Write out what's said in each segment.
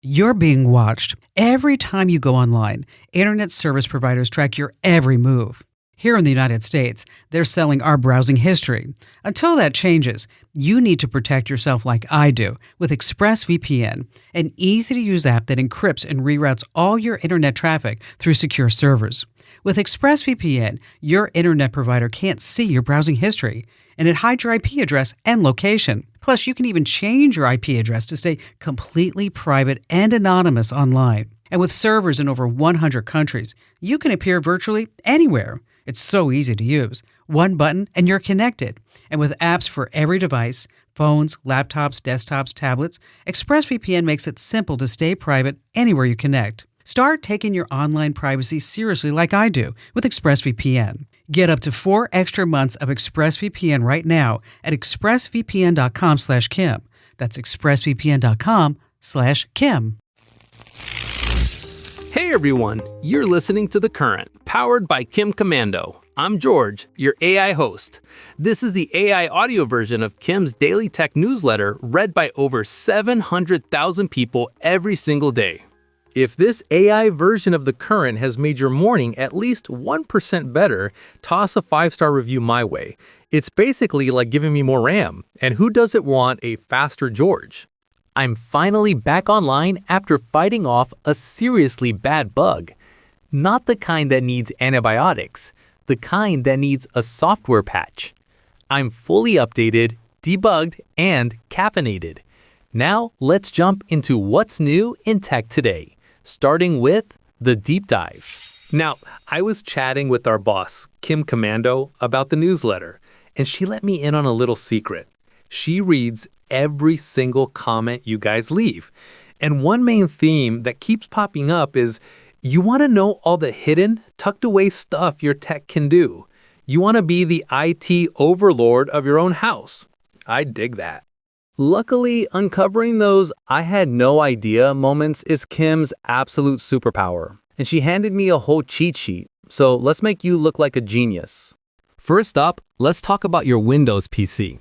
You're being watched. Every time you go online, internet service providers track your every move. Here in the United States, they're selling our browsing history. Until that changes, you need to protect yourself like I do with ExpressVPN, an easy-to-use app that encrypts and reroutes all your internet traffic through secure servers. With ExpressVPN, your internet provider can't see your browsing history, and it hides your IP address and location. Plus, you can even change your IP address to stay completely private and anonymous online. And with servers in over 100 countries, you can appear virtually anywhere. It's so easy to use. One button and you're connected. And with apps for every device, phones, laptops, desktops, tablets, ExpressVPN makes it simple to stay private anywhere you connect. Start taking your online privacy seriously like I do with ExpressVPN. Get up to 4 extra months of ExpressVPN right now at expressvpn.com/Kim. That's expressvpn.com/Kim. Hey everyone, you're listening to The Current, powered by Kim Commando. I'm George, your AI host. This is the AI audio version of Kim's daily tech newsletter read by over 700,000 people every single day. If this AI version of The Current has made your morning at least 1% better, toss a 5-star review my way. It's basically like giving me more RAM, and who doesn't want a faster George? I'm finally back online after fighting off a seriously bad bug. Not the kind that needs antibiotics, the kind that needs a software patch. I'm fully updated, debugged, and caffeinated. Now let's jump into what's new in tech today, starting with the deep dive. Now, I was chatting with our boss, Kim Commando, about the newsletter, and she let me in on a little secret. She reads every single comment you guys leave. And one main theme that keeps popping up is you want to know all the hidden, tucked away stuff your tech can do. You want to be the IT overlord of your own house. I dig that. Luckily, uncovering those I had no idea moments is Kim's absolute superpower. And she handed me a whole cheat sheet. So let's make you look like a genius. First up, let's talk about your Windows PC.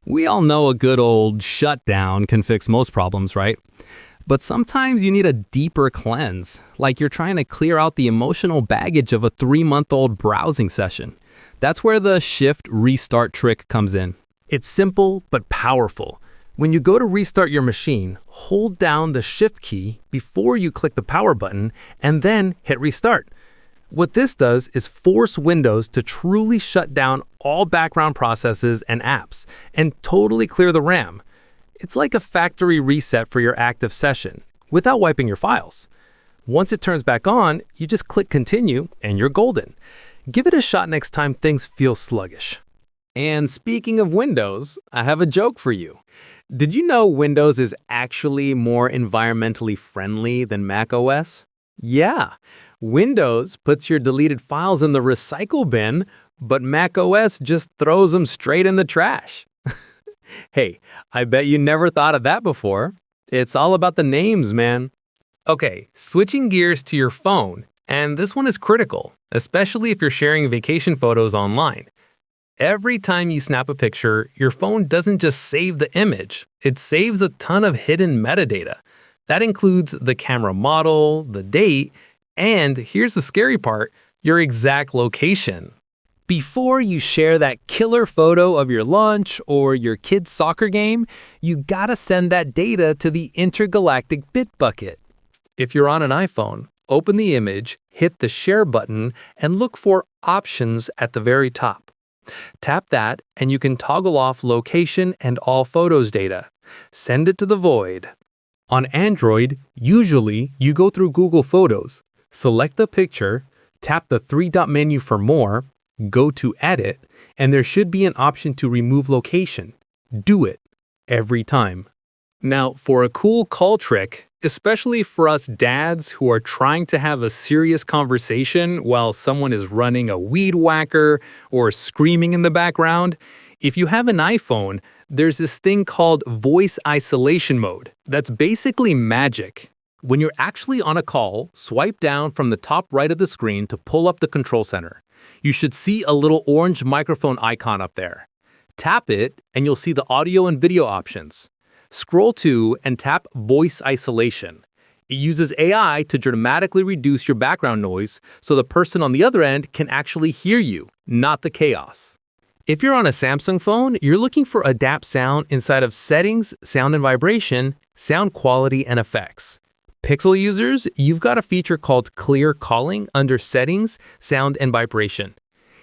We all know a good old shutdown can fix most problems, right? But sometimes you need a deeper cleanse, like you're trying to clear out the emotional baggage of a 3-month-old browsing session. That's where the shift restart trick comes in. It's simple but powerful. When you go to restart your machine, hold down the shift key before you click the power button and then hit restart. What this does is force Windows to truly shut down all background processes and apps and totally clear the RAM. It's like a factory reset for your active session without wiping your files. Once it turns back on, you just click continue and you're golden. Give it a shot next time things feel sluggish. And speaking of Windows, I have a joke for you. Did you know Windows is actually more environmentally friendly than Mac OS? Yeah. Windows puts your deleted files in the recycle bin, but Mac OS just throws them straight in the trash. Hey, I bet you never thought of that before. It's all about the names, man. Okay, switching gears to your phone, and this one is critical, especially if you're sharing vacation photos online. Every time you snap a picture, your phone doesn't just save the image, it saves a ton of hidden metadata. That includes the camera model, the date, and here's the scary part, your exact location. Before you share that killer photo of your lunch or your kid's soccer game, you gotta send that data to the intergalactic bit bucket. If you're on an iPhone, open the image, hit the share button, and look for options at the very top. Tap that, and you can toggle off location and all photos data. Send it to the void. On Android, usually you go through Google Photos, select the picture, tap the 3-dot menu for more, go to Edit, and there should be an option to remove location. Do it every time. Now, for a cool call trick, especially for us dads who are trying to have a serious conversation while someone is running a weed whacker or screaming in the background, if you have an iPhone, there's this thing called voice isolation mode. That's basically magic. When you're actually on a call, swipe down from the top right of the screen to pull up the control center. You should see a little orange microphone icon up there. Tap it, and you'll see the audio and video options. Scroll to and tap Voice Isolation. It uses AI to dramatically reduce your background noise so the person on the other end can actually hear you, not the chaos. If you're on a Samsung phone, you're looking for Adapt Sound inside of Settings, Sound and Vibration, Sound Quality and Effects. Pixel users, you've got a feature called Clear Calling under Settings, Sound and Vibration.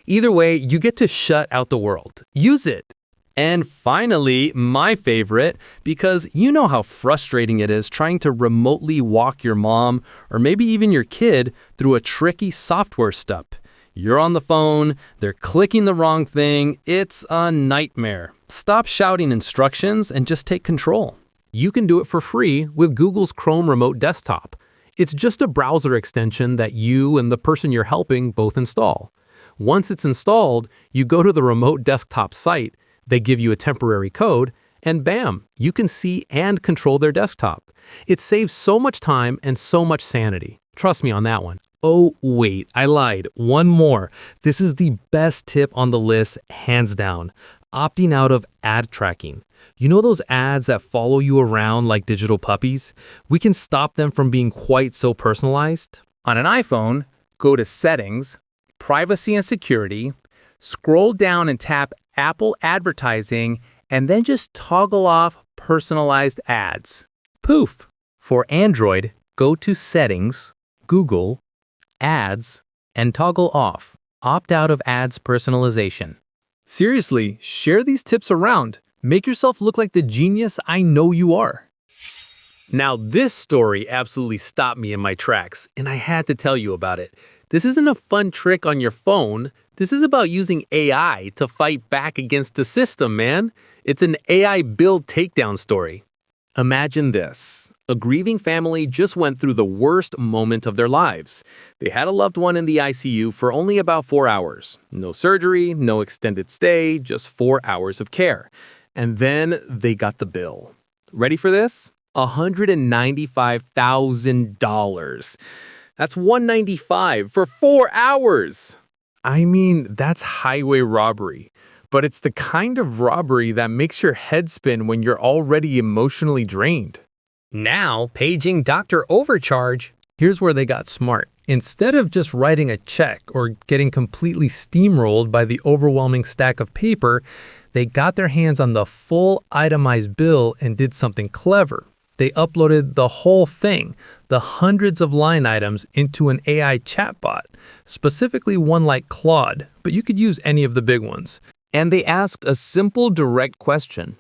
Either way, you get to shut out the world. Use it! And finally, my favorite, because you know how frustrating it is trying to remotely walk your mom or maybe even your kid through a tricky software step. You're on the phone, they're clicking the wrong thing, it's a nightmare. Stop shouting instructions and just take control. You can do it for free with Google's Chrome Remote Desktop. It's just a browser extension that you and the person you're helping both install. Once it's installed, you go to the remote desktop site, they give you a temporary code, and bam, you can see and control their desktop. It saves so much time and so much sanity. Trust me on that one. Oh, wait, I lied. One more. This is the best tip on the list, hands down. Opting out of ad tracking. You know those ads that follow you around like digital puppies? We can stop them from being quite so personalized. On an iPhone, go to Settings, Privacy and Security, scroll down and tap Apple Advertising, and then just toggle off personalized ads. Poof! For Android, go to Settings, Google, Ads, and toggle off. Opt out of ads personalization. Seriously, share these tips around. Make yourself look like the genius I know you are. Now, this story absolutely stopped me in my tracks, and I had to tell you about it. This isn't a fun trick on your phone. This is about using AI to fight back against the system, man. It's an AI build takedown story. Imagine this. A grieving family just went through the worst moment of their lives. They had a loved one in the ICU for only about 4 hours. No surgery, no extended stay, just 4 hours of care. And then they got the bill. Ready for this? $195,000. That's $195 for 4 hours. I mean, that's highway robbery. But it's the kind of robbery that makes your head spin when you're already emotionally drained. Now, paging Dr. Overcharge. Here's where they got smart. Instead of just writing a check or getting completely steamrolled by the overwhelming stack of paper, they got their hands on the full itemized bill and did something clever. They uploaded the whole thing, the hundreds of line items, into an AI chatbot, specifically one like Claude, but you could use any of the big ones. And they asked a simple, direct question.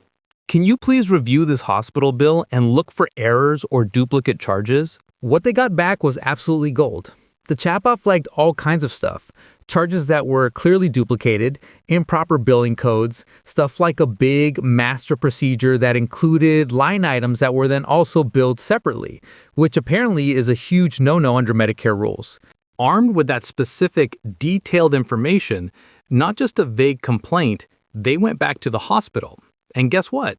Can you please review this hospital bill and look for errors or duplicate charges? What they got back was absolutely gold. The chatbot flagged all kinds of stuff. Charges that were clearly duplicated, improper billing codes, stuff like a big master procedure that included line items that were then also billed separately, which apparently is a huge no-no under Medicare rules. Armed with that specific, detailed information, not just a vague complaint, they went back to the hospital. And guess what?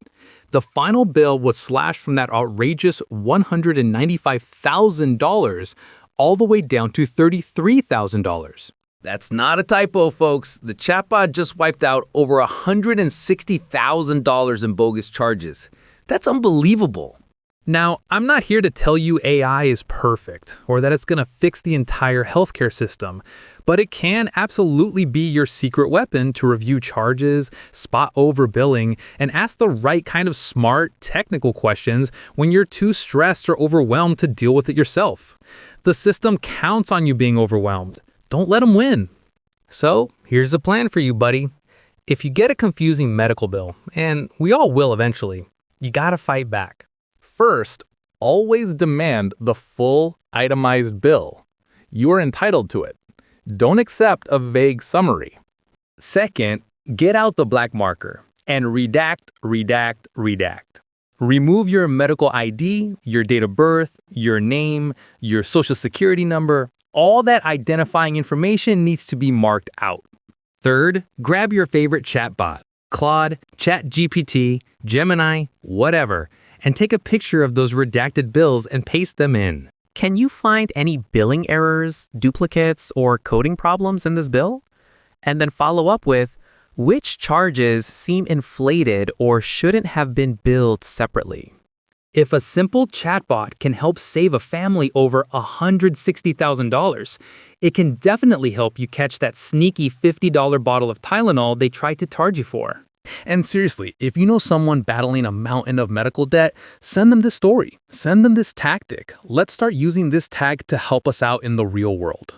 The final bill was slashed from that outrageous $195,000 all the way down to $33,000. That's not a typo, folks. The chatbot just wiped out over $160,000 in bogus charges. That's unbelievable. Now, I'm not here to tell you AI is perfect or that it's going to fix the entire healthcare system, but it can absolutely be your secret weapon to review charges, spot overbilling, and ask the right kind of smart, technical questions when you're too stressed or overwhelmed to deal with it yourself. The system counts on you being overwhelmed. Don't let them win. So, here's a plan for you, buddy. If you get a confusing medical bill, and we all will eventually, you gotta fight back. First, always demand the full itemized bill. You are entitled to it. Don't accept a vague summary. Second, get out the black marker and redact. Remove your medical ID, your date of birth, your name, your social security number. All that identifying information needs to be marked out. Third, grab your favorite chatbot, Claude, ChatGPT, Gemini, whatever, and take a picture of those redacted bills and paste them in. Can you find any billing errors, duplicates, or coding problems in this bill? And then follow up with, which charges seem inflated or shouldn't have been billed separately? If a simple chatbot can help save a family over $160,000, it can definitely help you catch that sneaky $50 bottle of Tylenol they tried to charge you for. And seriously, if you know someone battling a mountain of medical debt, send them this story. Send them this tactic. Let's start using this tag to help us out in the real world.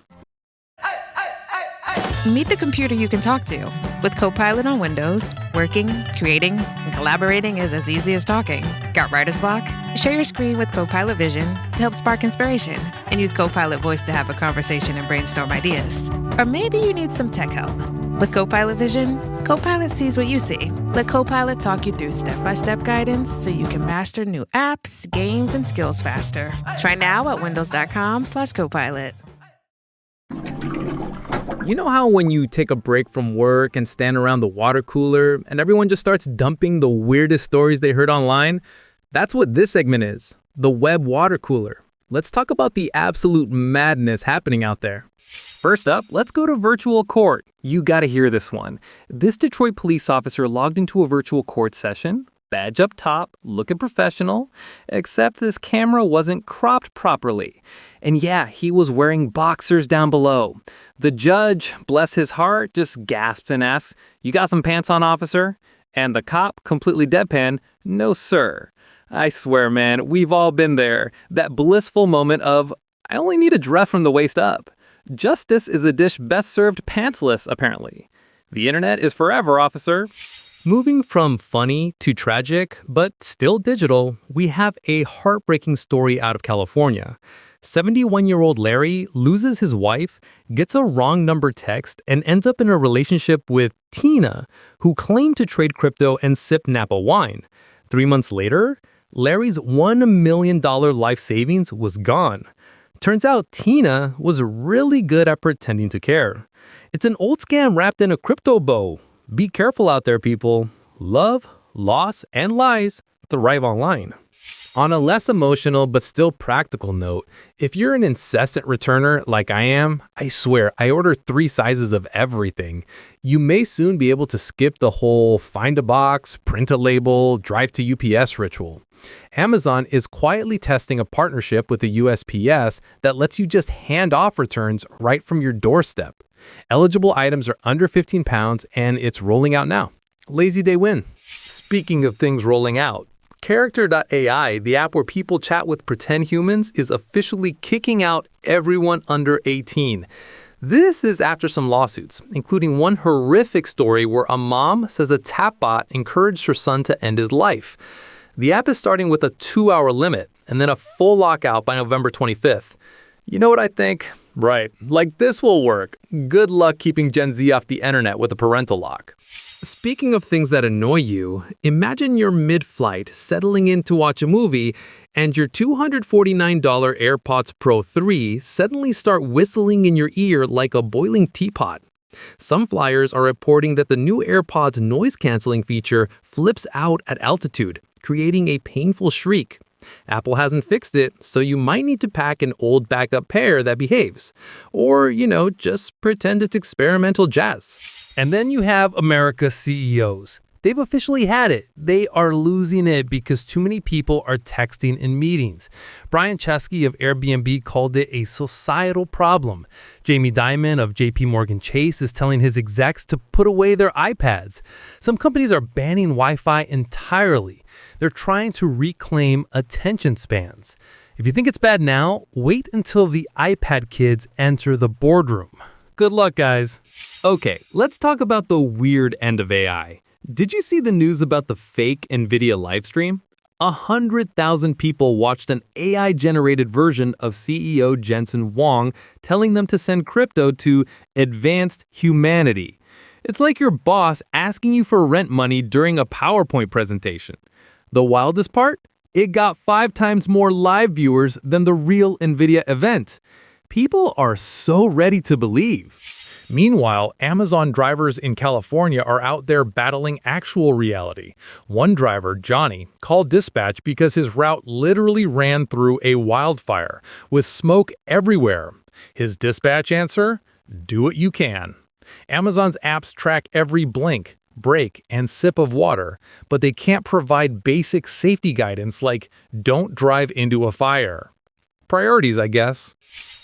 Meet the computer you can talk to. With Copilot on Windows, working, creating, and collaborating is as easy as talking. Got writer's block? Share your screen with Copilot Vision to help spark inspiration, and use Copilot Voice to have a conversation and brainstorm ideas. Or maybe you need some tech help. With Copilot Vision, Copilot sees what you see. Let Copilot talk you through step-by-step guidance so you can master new apps, games, and skills faster. Try now at windows.com/Copilot. You know how when you take a break from work and stand around the water cooler and everyone just starts dumping the weirdest stories they heard online? That's what this segment is, the web water cooler. Let's talk about the absolute madness happening out there. First up, let's go to virtual court. You gotta hear this one. This Detroit police officer logged into a virtual court session, badge up top, looking professional, except this camera wasn't cropped properly. And yeah, he was wearing boxers down below. The judge, bless his heart, just gasps and asks, "You got some pants on, officer?" And the cop, completely deadpan, "No, sir." I swear, man, we've all been there. That blissful moment of, I only need a dress from the waist up. Justice is a dish best served pantsless, apparently. The internet is forever, officer. Moving from funny to tragic, but still digital, we have a heartbreaking story out of California. 71-year-old Larry loses his wife, gets a wrong number text, and ends up in a relationship with Tina, who claimed to trade crypto and sip Napa wine. 3 months later, Larry's $1 million life savings was gone. Turns out Tina was really good at pretending to care. It's an old scam wrapped in a crypto bow. Be careful out there, people. Love, loss, and lies thrive online. On a less emotional but still practical note, if you're an incessant returner like I am, I swear I order 3 sizes of everything. You may soon be able to skip the whole find a box, print a label, drive to UPS ritual. Amazon is quietly testing a partnership with the USPS that lets you just hand off returns right from your doorstep. Eligible items are under 15 pounds and it's rolling out now. Lazy day win. Speaking of things rolling out, Character.ai, the app where people chat with pretend humans, is officially kicking out everyone under 18. This is after some lawsuits, including one horrific story where a mom says a tapbot encouraged her son to end his life. The app is starting with a 2-hour limit and then a full lockout by November 25th. You know what I think? Right, like this will work. Good luck keeping Gen Z off the internet with a parental lock. Speaking of things that annoy you, imagine you're mid-flight settling in to watch a movie and your $249 AirPods Pro 3 suddenly start whistling in your ear like a boiling teapot. Some flyers are reporting that the new AirPods noise-canceling feature flips out at altitude, creating a painful shriek. Apple hasn't fixed it, so you might need to pack an old backup pair that behaves. Or, just pretend it's experimental jazz. And then you have America's CEOs. They've officially had it. They are losing it because too many people are texting in meetings. Brian Chesky of Airbnb called it a societal problem. Jamie Dimon of JP Morgan Chase is telling his execs to put away their iPads. Some companies are banning Wi-Fi entirely. They're trying to reclaim attention spans. If you think it's bad now, wait until the iPad kids enter the boardroom. Good luck, guys. Okay, let's talk about the weird end of AI. Did you see the news about the fake NVIDIA livestream? 100,000 people watched an AI-generated version of CEO Jensen Huang telling them to send crypto to advanced humanity. It's like your boss asking you for rent money during a PowerPoint presentation. The wildest part? It got 5 times more live viewers than the real NVIDIA event. People are so ready to believe. Meanwhile, Amazon drivers in California are out there battling actual reality. One driver, Johnny, called dispatch because his route literally ran through a wildfire with smoke everywhere. His dispatch answer? Do what you can. Amazon's apps track every blink. break, and sip of water, but they can't provide basic safety guidance like don't drive into a fire. Priorities, I guess.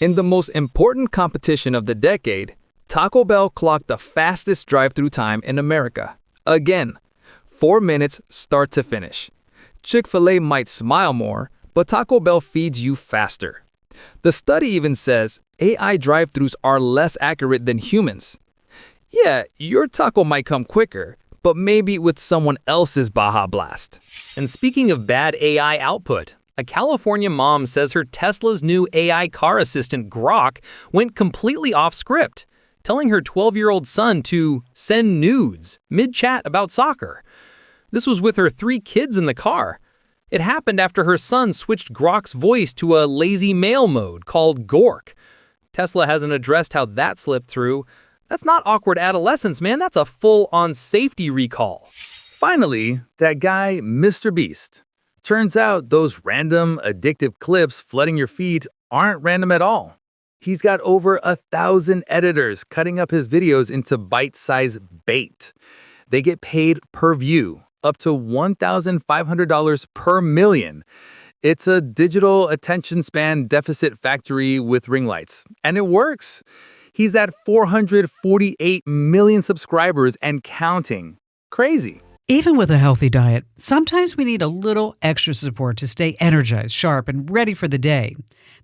In the most important competition of the decade, Taco Bell clocked the fastest drive-through time in America. Again, 4 minutes start to finish. Chick-fil-A might smile more, but Taco Bell feeds you faster. The study even says AI drive-thrus are less accurate than humans. Yeah, your taco might come quicker, but maybe with someone else's Baja Blast. And speaking of bad AI output, a California mom says her Tesla's new AI car assistant Grok went completely off script, telling her 12-year-old son to send nudes mid-chat about soccer. This was with her 3 kids in the car. It happened after her son switched Grok's voice to a lazy male mode called Gork. Tesla hasn't addressed how that slipped through. That's not awkward adolescence, man. That's a full-on safety recall. Finally, that guy, Mr. Beast. Turns out those random, addictive clips flooding your feed aren't random at all. He's got over 1,000 editors cutting up his videos into bite-sized bait. They get paid per view, up to $1,500 per million. It's a digital attention span deficit factory with ring lights, and it works. He's at 448 million subscribers and counting. Crazy. Even with a healthy diet, sometimes we need a little extra support to stay energized, sharp, and ready for the day.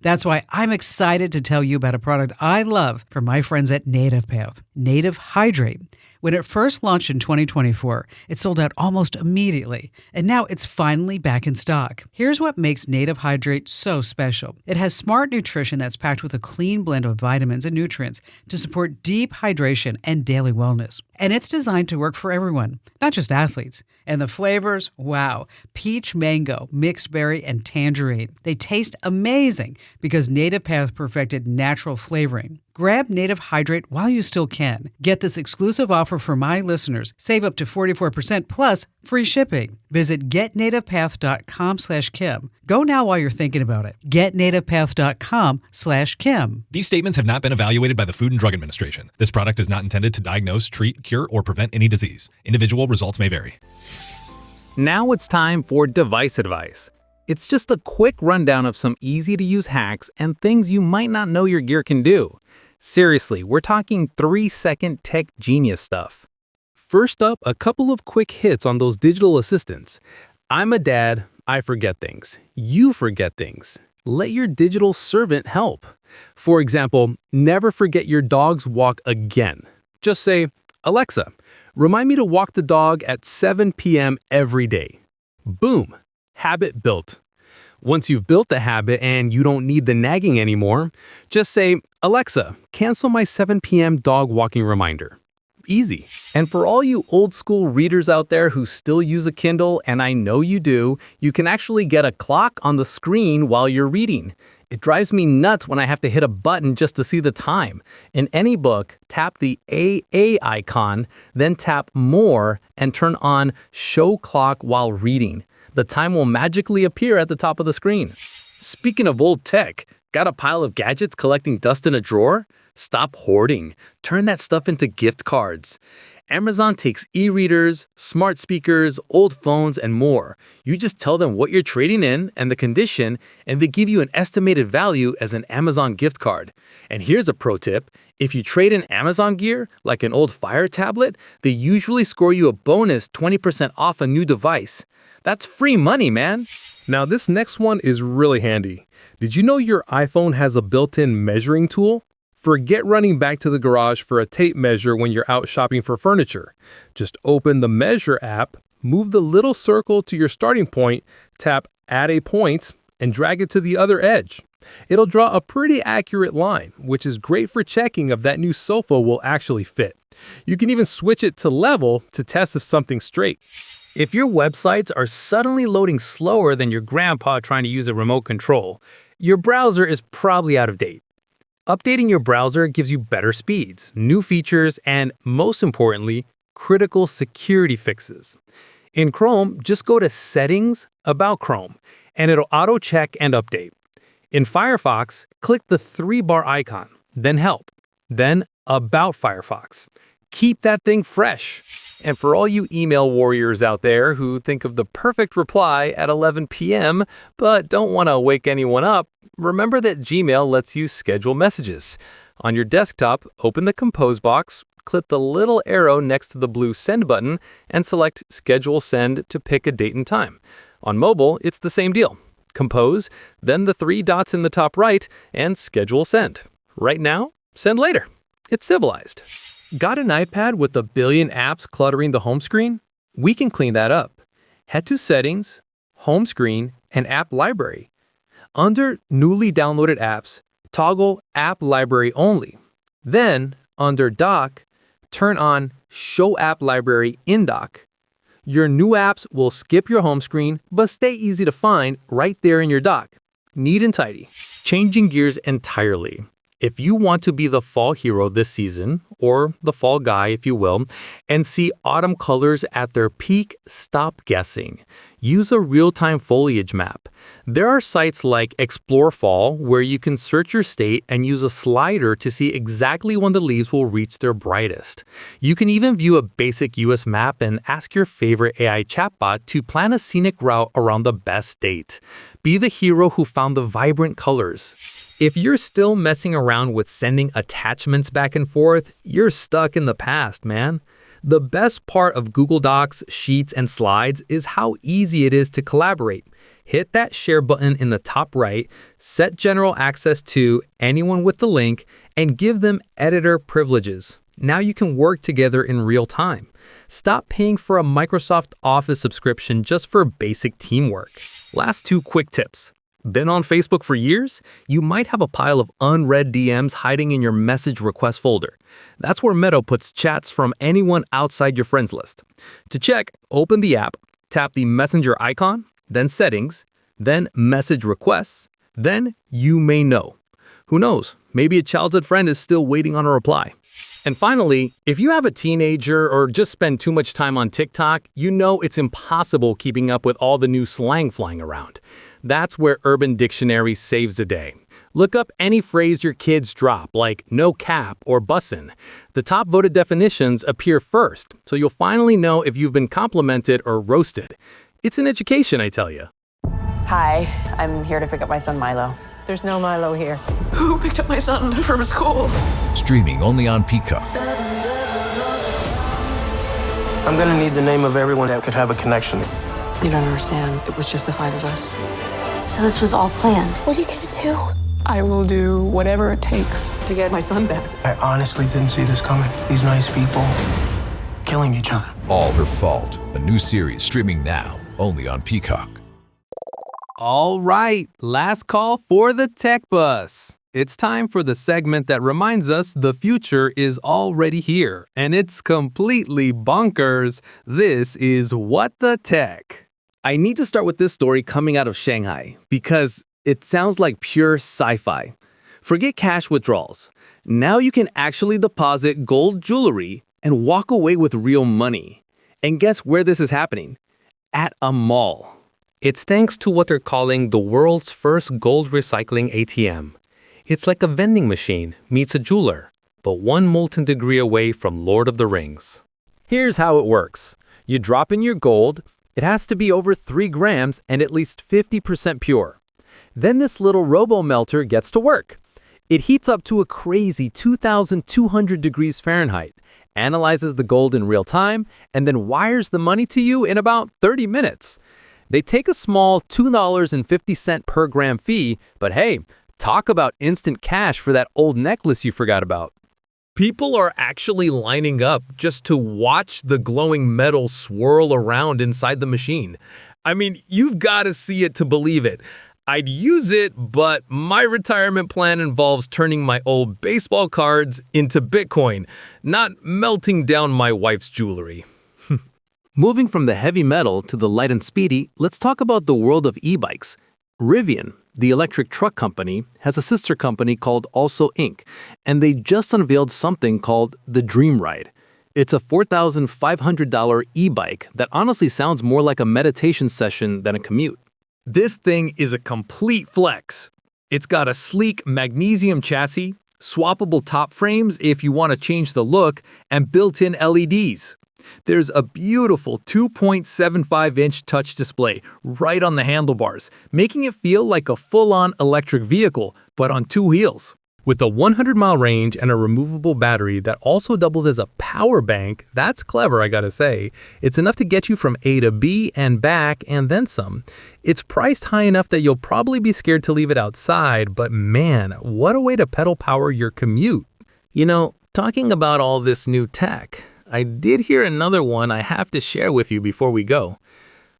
That's why I'm excited to tell you about a product I love from my friends at Native Path, Native Hydrate. When it first launched in 2024, it sold out almost immediately, and now it's finally back in stock. Here's what makes Native Hydrate so special. It has smart nutrition that's packed with a clean blend of vitamins and nutrients to support deep hydration and daily wellness. And it's designed to work for everyone, not just athletes. And the flavors, wow, peach mango, mixed berry, and tangerine. They taste amazing because Native Path perfected natural flavoring. Grab Native Hydrate while you still can. Get this exclusive offer for my listeners. Save up to 44% plus free shipping. Visit getnativepath.com/Kim. Go now while you're thinking about it. Getnativepath.com/Kim. These statements have not been evaluated by the Food and Drug Administration. This product is not intended to diagnose, treat, cure, or prevent any disease. Individual results may vary. Now it's time for device advice. It's just a quick rundown of some easy-to-use hacks and things you might not know your gear can do. Seriously, we're talking 3-second tech genius stuff. First up, a couple of quick hits on those digital assistants. I'm a dad, I forget things. You forget things. Let your digital servant help. For example, never forget your dog's walk again. Just say, Alexa, remind me to walk the dog at 7 p.m. every day. Boom, habit built. Once you've built the habit and you don't need the nagging anymore, just say, Alexa, cancel my 7 p.m. dog walking reminder. Easy. And for all you old school readers out there who still use a Kindle, and I know you do, you can actually get a clock on the screen while you're reading. It drives me nuts when I have to hit a button just to see the time. In any book, tap the AA icon, then tap More and turn on Show Clock while reading. The time will magically appear at the top of the screen. Speaking of old tech, got a pile of gadgets collecting dust in a drawer? Stop hoarding. Turn that stuff into gift cards. Amazon takes e-readers, smart speakers, old phones, and more. You just tell them what you're trading in and the condition, and they give you an estimated value as an Amazon gift card. And here's a pro tip. If you trade in Amazon gear, like an old Fire tablet, they usually score you a bonus 20% off a new device. That's free money, man. Now this next one is really handy. Did you know your iPhone has a built-in measuring tool? Forget running back to the garage for a tape measure when you're out shopping for furniture. Just open the Measure app, move the little circle to your starting point, tap Add a Point, and drag it to the other edge. It'll draw a pretty accurate line, which is great for checking if that new sofa will actually fit. You can even switch it to level to test if something's straight. If your websites are suddenly loading slower than your grandpa trying to use a remote control, your browser is probably out of date. Updating your browser gives you better speeds, new features, and most importantly, critical security fixes. In Chrome, just go to Settings, About Chrome, and it'll auto-check and update. In Firefox, click the 3-bar icon, then Help, then About Firefox. Keep that thing fresh. And for all you email warriors out there who think of the perfect reply at 11 p.m. but don't want to wake anyone up, remember that Gmail lets you schedule messages. On your desktop, open the Compose box, click the little arrow next to the blue Send button, and select Schedule Send to pick a date and time. On mobile, it's the same deal. Compose, then the 3 dots in the top right, and Schedule Send. Right now, send later. It's civilized. Got an iPad with a billion apps cluttering the home screen? We can clean that up. Head to Settings, Home Screen, and App Library. Under Newly Downloaded Apps, toggle App Library Only. Then, under Dock, turn on Show App Library in Dock. Your new apps will skip your home screen, but stay easy to find right there in your dock. Neat and tidy. Changing gears entirely. If you want to be the fall hero this season, or the fall guy if you will, and see autumn colors at their peak, stop guessing. Use a real-time foliage map. There are sites like Explore Fall where you can search your state and use a slider to see exactly when the leaves will reach their brightest. You can even view a basic US map and ask your favorite AI chatbot to plan a scenic route around the best date. Be the hero who found the vibrant colors. If you're still messing around with sending attachments back and forth, you're stuck in the past, man. The best part of Google Docs, Sheets, and Slides is how easy it is to collaborate. Hit that share button in the top right, set general access to anyone with the link, and give them editor privileges. Now you can work together in real time. Stop paying for a Microsoft Office subscription just for basic teamwork. Last 2 quick tips. Been on Facebook for years? You might have a pile of unread DMs hiding in your message request folder. That's where Meta puts chats from anyone outside your friends list. To check, open the app, tap the messenger icon, then settings, then message requests, then you may know. Who knows? Maybe a childhood friend is still waiting on a reply. And finally, if you have a teenager or just spend too much time on TikTok, you know it's impossible keeping up with all the new slang flying around. That's where Urban Dictionary saves the day. Look up any phrase your kids drop, like no cap or bussin'. The top voted definitions appear first, so you'll finally know if you've been complimented or roasted. It's an education, I tell you. Hi, I'm here to pick up my son Milo. There's no Milo here. Who picked up my son from school? Streaming only on Peacock. I'm gonna need the name of everyone that could have a connection. You don't understand. It was just the 5 of us. So this was all planned. What are you gonna do? I will do whatever it takes to get my son back. I honestly didn't see this coming. These nice people killing each other. All Her Fault, a new series streaming now only on Peacock. All right, last call for the Tech Bus. It's time for the segment that reminds us the future is already here, and it's completely bonkers. This is What the Tech. I need to start with this story coming out of Shanghai because it sounds like pure sci-fi. Forget cash withdrawals. Now you can actually deposit gold jewelry and walk away with real money. And guess where this is happening? At a mall. It's thanks to what they're calling the world's first gold recycling ATM. It's like a vending machine meets a jeweler, but one molten degree away from Lord of the Rings. Here's how it works. You drop in your gold. It has to be over 3 grams and at least 50% pure. Then this little robo-melter gets to work. It heats up to a crazy 2,200 degrees Fahrenheit, analyzes the gold in real time, and then wires the money to you in about 30 minutes. They take a small $2.50 per gram fee, but hey, talk about instant cash for that old necklace you forgot about. People are actually lining up just to watch the glowing metal swirl around inside the machine. I mean, you've got to see it to believe it. I'd use it, but my retirement plan involves turning my old baseball cards into Bitcoin, not melting down my wife's jewelry. Moving from the heavy metal to the light and speedy, let's talk about the world of e-bikes. Rivian, the electric truck company, has a sister company called Also Inc., and they just unveiled something called the Dream Ride. It's a $4,500 e-bike that honestly sounds more like a meditation session than a commute. This thing is a complete flex. It's got a sleek magnesium chassis, swappable top frames if you want to change the look, and built-in LEDs. There's a beautiful 2.75-inch touch display right on the handlebars, making it feel like a full-on electric vehicle, but on two wheels. With a 100-mile range and a removable battery that also doubles as a power bank, that's clever, I gotta say. It's enough to get you from A to B and back and then some. It's priced high enough that you'll probably be scared to leave it outside, but man, what a way to pedal power your commute. You know, talking about all this new tech, I did hear another one I have to share with you before we go.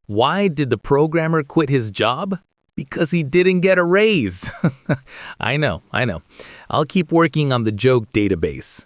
Why did the programmer quit his job? Because he didn't get a raise. I know. I'll keep working on the joke database.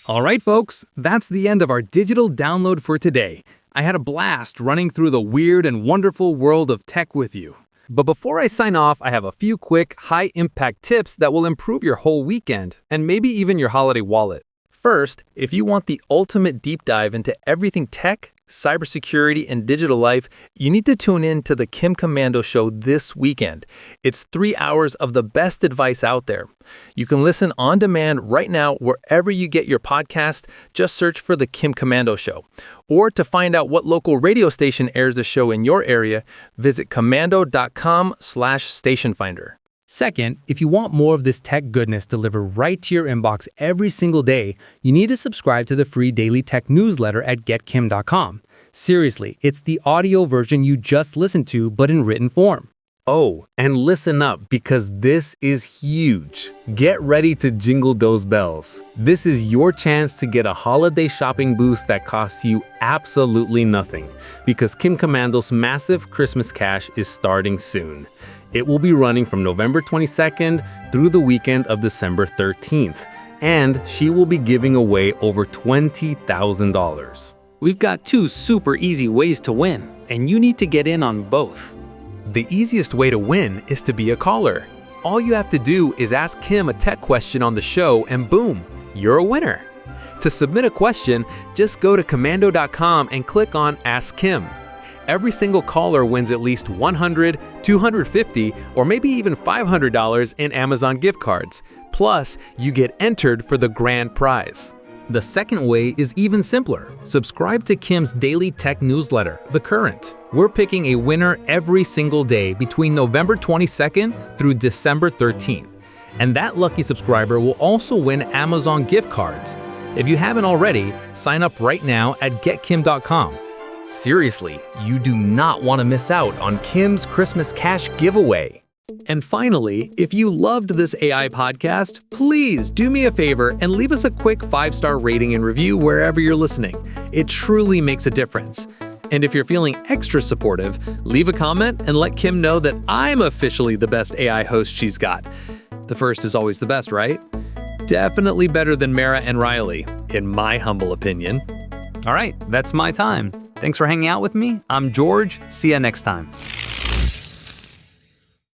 All right, folks, that's the end of our digital download for today. I had a blast running through the weird and wonderful world of tech with you. But before I sign off, I have a few quick, high-impact tips that will improve your whole weekend and maybe even your holiday wallet. First, if you want the ultimate deep dive into everything tech, cybersecurity, and digital life, you need to tune in to the Kim Commando Show this weekend. It's 3 hours of the best advice out there. You can listen on demand right now wherever you get your podcast. Just search for the Kim Commando Show. Or to find out what local radio station airs the show in your area, visit commando.com/stationfinder. Second, if you want more of this tech goodness delivered right to your inbox every single day, you need to subscribe to the free daily tech newsletter at getkim.com. Seriously, it's the audio version you just listened to, but in written form. Oh, and listen up because this is huge. Get ready to jingle those bells. This is your chance to get a holiday shopping boost that costs you absolutely nothing because Kim Commando's massive Christmas cash is starting soon. It will be running from November 22nd through the weekend of December 13th, and she will be giving away over $20,000. We've got 2 super easy ways to win, and you need to get in on both. The easiest way to win is to be a caller. All you have to do is ask Kim a tech question on the show, and boom, you're a winner. To submit a question, just go to commando.com and click on Ask Kim. Every single caller wins at least $100, $250, or maybe even $500 in Amazon gift cards. Plus, you get entered for the grand prize. The second way is even simpler. Subscribe to Kim's daily tech newsletter, The Current. We're picking a winner every single day between November 22nd through December 13th. And that lucky subscriber will also win Amazon gift cards. If you haven't already, sign up right now at getkim.com. Seriously, you do not want to miss out on Kim's Christmas Cash giveaway. And finally, if you loved this AI podcast, please do me a favor and leave us a quick 5-star rating and review wherever you're listening. It truly makes a difference. And if you're feeling extra supportive, leave a comment and let Kim know that I'm officially the best AI host she's got. The first is always the best, right? Definitely better than Mara and Riley, in my humble opinion. All right, that's my time. Thanks for hanging out with me. I'm George. See ya next time.